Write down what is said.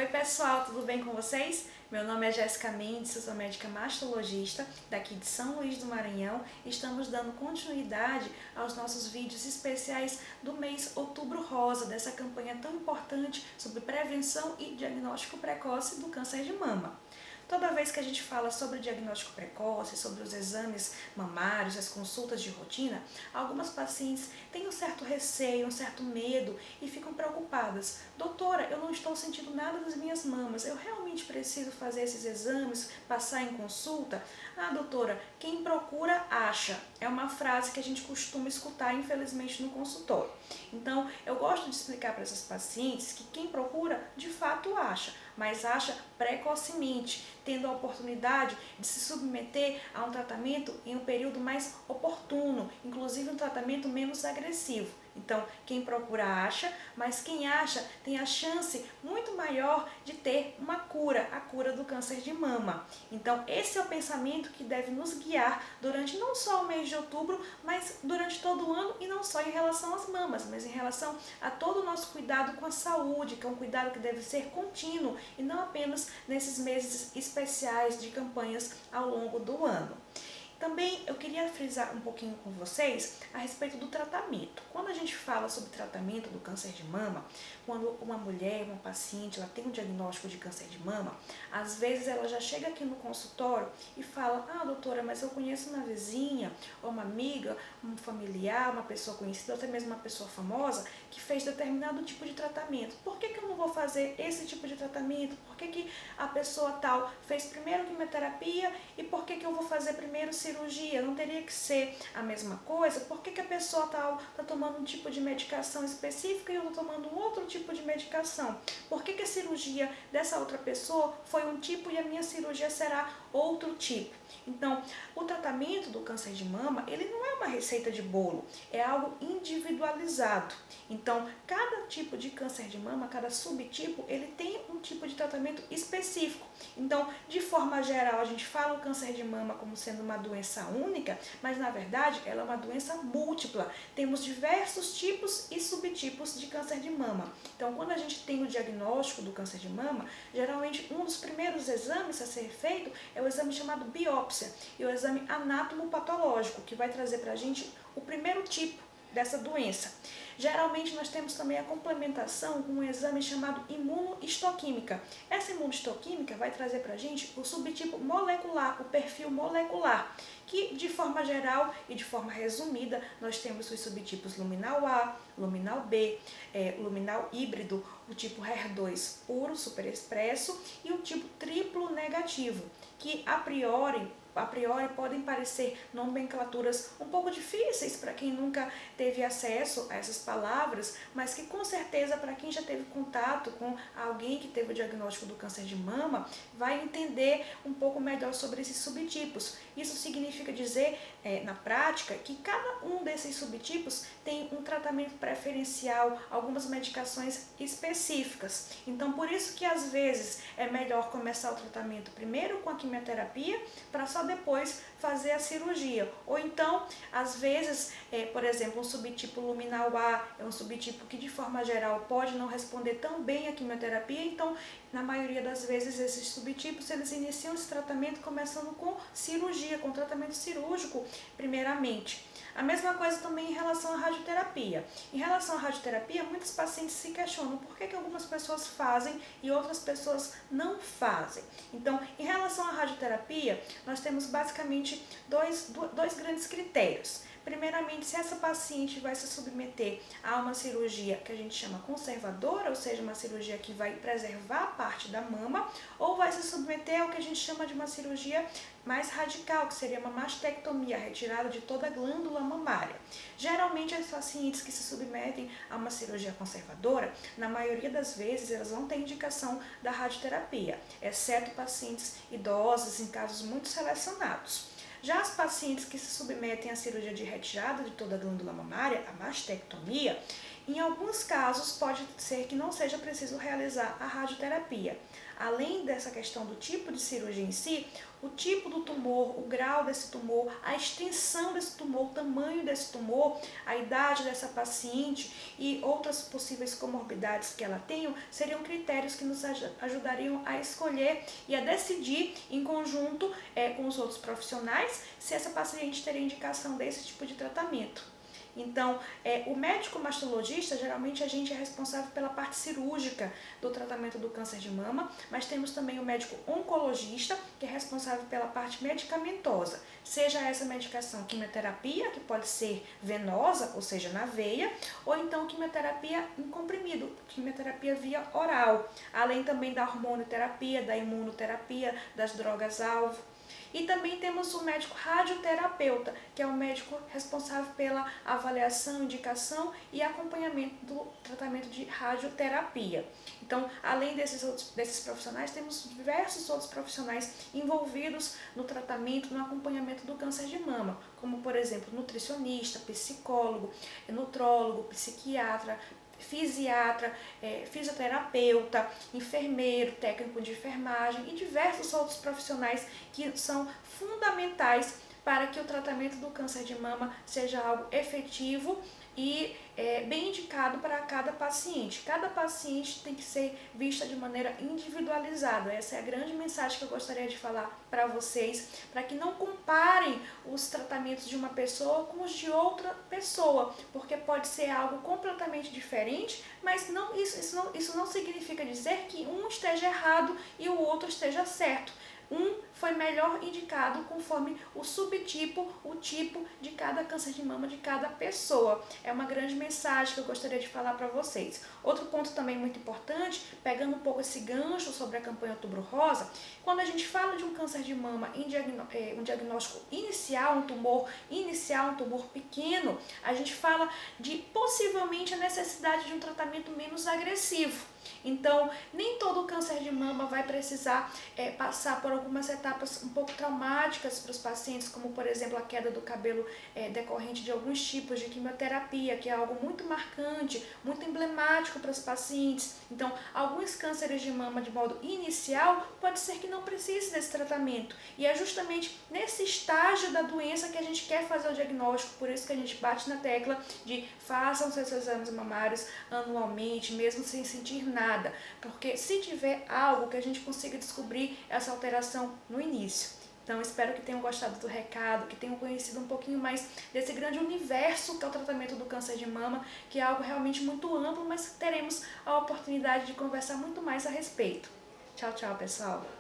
Oi pessoal, tudo bem com vocês? Meu nome é Jéssica Mendes, eu sou médica mastologista daqui de São Luís do Maranhão. Estamos dando continuidade aos nossos vídeos especiais do mês Outubro Rosa, dessa campanha tão importante sobre prevenção e diagnóstico precoce do câncer de mama. Toda vez que a gente fala sobre diagnóstico precoce, sobre os exames mamários, as consultas de rotina, algumas pacientes têm um certo receio, um certo medo e ficam preocupadas. Doutora, eu não estou sentindo nada das minhas mamas, eu realmente preciso fazer esses exames, passar em consulta? Ah, doutora, quem procura acha. É uma frase que a gente costuma escutar, infelizmente, no consultório. Então, eu gosto de explicar para essas pacientes que quem procura, de fato, acha, mas acha precocemente, tendo a oportunidade de se submeter a um tratamento em um período mais oportuno, inclusive um tratamento menos agressivo. Então, quem procura acha, mas quem acha tem a chance muito maior de ter uma cura, a cura do câncer de mama. Então, esse é o pensamento que deve nos guiar durante não só o mês de outubro, mas durante todo o ano, e não só em relação às mamas, mas em relação a todo o nosso cuidado com a saúde, que é um cuidado que deve ser contínuo e não apenas nesses meses especiais de campanhas ao longo do ano. Também eu queria frisar um pouquinho com vocês a respeito do tratamento. Quando a gente fala sobre tratamento do câncer de mama, quando uma mulher, uma paciente, ela tem um diagnóstico de câncer de mama, às vezes ela já chega aqui no consultório e fala: ah, doutora, mas eu conheço uma vizinha, ou uma amiga, um familiar, uma pessoa conhecida, ou até mesmo uma pessoa famosa, que fez determinado tipo de tratamento. Por que eu não vou fazer esse tipo de tratamento? Por que a pessoa tal fez primeiro quimioterapia e por que eu vou fazer primeiro cirurgia? Não teria que ser a mesma coisa? Por que a pessoa tal está tomando um tipo de medicação específica e eu estou tomando um outro tipo de medicação? Por que a cirurgia dessa outra pessoa foi um tipo e a minha cirurgia será outro tipo? Então, o tratamento do câncer de mama, ele não é uma receita de bolo, é algo individualizado. Então, cada tipo de câncer de mama, cada subtipo, ele tem um tipo de tratamento específico. Então, de forma geral, a gente fala o câncer de mama como sendo uma doença única, mas na verdade ela é uma doença múltipla. Temos diversos tipos e subtipos de câncer de mama. Então, quando a gente tem o diagnóstico do câncer de mama, geralmente um dos primeiros exames a ser feito é o exame chamado biópsia e o exame anatomopatológico, que vai trazer para a gente o primeiro tipo dessa doença. Geralmente nós temos também a complementação com um exame chamado imunohistoquímica. Essa imunohistoquímica vai trazer para a gente o subtipo molecular, o perfil molecular, que de forma geral e de forma resumida nós temos os subtipos luminal A, luminal B, luminal híbrido, o tipo HER2 puro, superexpresso e o tipo triplo negativo, que a priori podem parecer nomenclaturas um pouco difíceis para quem nunca teve acesso a essas palavras, mas que com certeza para quem já teve contato com alguém que teve o diagnóstico do câncer de mama, vai entender um pouco melhor sobre esses subtipos. Isso significa dizer, na prática, que cada um desses subtipos tem um tratamento preferencial, algumas medicações específicas. Então, por isso que às vezes é melhor começar o tratamento primeiro com a quimioterapia, para só depois fazer a cirurgia. Ou então, às vezes, por exemplo, um subtipo luminal A é um subtipo que de forma geral pode não responder tão bem à quimioterapia, então na maioria das vezes esses subtipos eles iniciam esse tratamento começando com cirurgia, com tratamento cirúrgico primeiramente. A mesma coisa também em relação à radioterapia. Em relação à radioterapia, muitos pacientes se questionam por que algumas pessoas fazem e outras pessoas não fazem. Então, em relação à radioterapia, nós temos basicamente dois grandes critérios. Primeiramente, se essa paciente vai se submeter a uma cirurgia que a gente chama conservadora, ou seja, uma cirurgia que vai preservar a parte da mama, ou vai se submeter ao que a gente chama de uma cirurgia mais radical, que seria uma mastectomia, a retirada de toda a glândula mamária. Geralmente, as pacientes que se submetem a uma cirurgia conservadora, na maioria das vezes, elas vão ter indicação da radioterapia, exceto pacientes idosos em casos muito selecionados. Já as pacientes que se submetem à cirurgia de retirada de toda a glândula mamária, a mastectomia, Em alguns casos, pode ser que não seja preciso realizar a radioterapia. Além dessa questão do tipo de cirurgia em si, o tipo do tumor, o grau desse tumor, a extensão desse tumor, o tamanho desse tumor, a idade dessa paciente e outras possíveis comorbidades que ela tenha, seriam critérios que nos ajudariam a escolher e a decidir em conjunto com os outros profissionais se essa paciente teria indicação desse tipo de tratamento. Então, o médico mastologista, geralmente a gente é responsável pela parte cirúrgica do tratamento do câncer de mama, mas temos também o médico oncologista, que é responsável pela parte medicamentosa, seja essa medicação quimioterapia, que pode ser venosa, ou seja, na veia, ou então quimioterapia em comprimido, quimioterapia via oral, além também da hormonioterapia, da imunoterapia, das drogas-alvo. E também temos o médico radioterapeuta, que é o médico responsável pela avaliação, indicação e acompanhamento do tratamento de radioterapia. Então, além desses profissionais, temos diversos outros profissionais envolvidos no tratamento, no acompanhamento do câncer de mama, como, por exemplo, nutricionista, psicólogo, nutrólogo, psiquiatra, fisiatra, fisioterapeuta, enfermeiro, técnico de enfermagem e diversos outros profissionais que são fundamentais para que o tratamento do câncer de mama seja algo efetivo e bem indicado para cada paciente. Cada paciente tem que ser vista de maneira individualizada. Essa é a grande mensagem que eu gostaria de falar para vocês, para que não comparem os tratamentos de uma pessoa com os de outra pessoa, porque pode ser algo completamente diferente, mas isso não significa dizer que um esteja errado e o outro esteja certo. Um foi melhor indicado conforme o subtipo, o tipo de cada câncer de mama de cada pessoa. É uma grande mensagem que eu gostaria de falar para vocês. Outro ponto também muito importante, pegando um pouco esse gancho sobre a campanha Outubro Rosa, quando a gente fala de um câncer de mama em um diagnóstico inicial, um tumor inicial, um tumor pequeno, a gente fala de possivelmente a necessidade de um tratamento menos agressivo. Então, nem todo câncer de mama vai precisar passar por algumas etapas um pouco traumáticas para os pacientes, como por exemplo a queda do cabelo decorrente de alguns tipos de quimioterapia, que é algo muito marcante, muito emblemático para os pacientes. Então, alguns cânceres de mama de modo inicial, pode ser que não precise desse tratamento. E é justamente nesse estágio da doença que a gente quer fazer o diagnóstico, por isso que a gente bate na tecla de façam seus exames mamários anualmente, mesmo sem sentir nada, porque se tiver algo que a gente consiga descobrir essa alteração no início. Então, espero que tenham gostado do recado, que tenham conhecido um pouquinho mais desse grande universo que é o tratamento do câncer de mama, que é algo realmente muito amplo, mas teremos a oportunidade de conversar muito mais a respeito. Tchau, tchau, pessoal!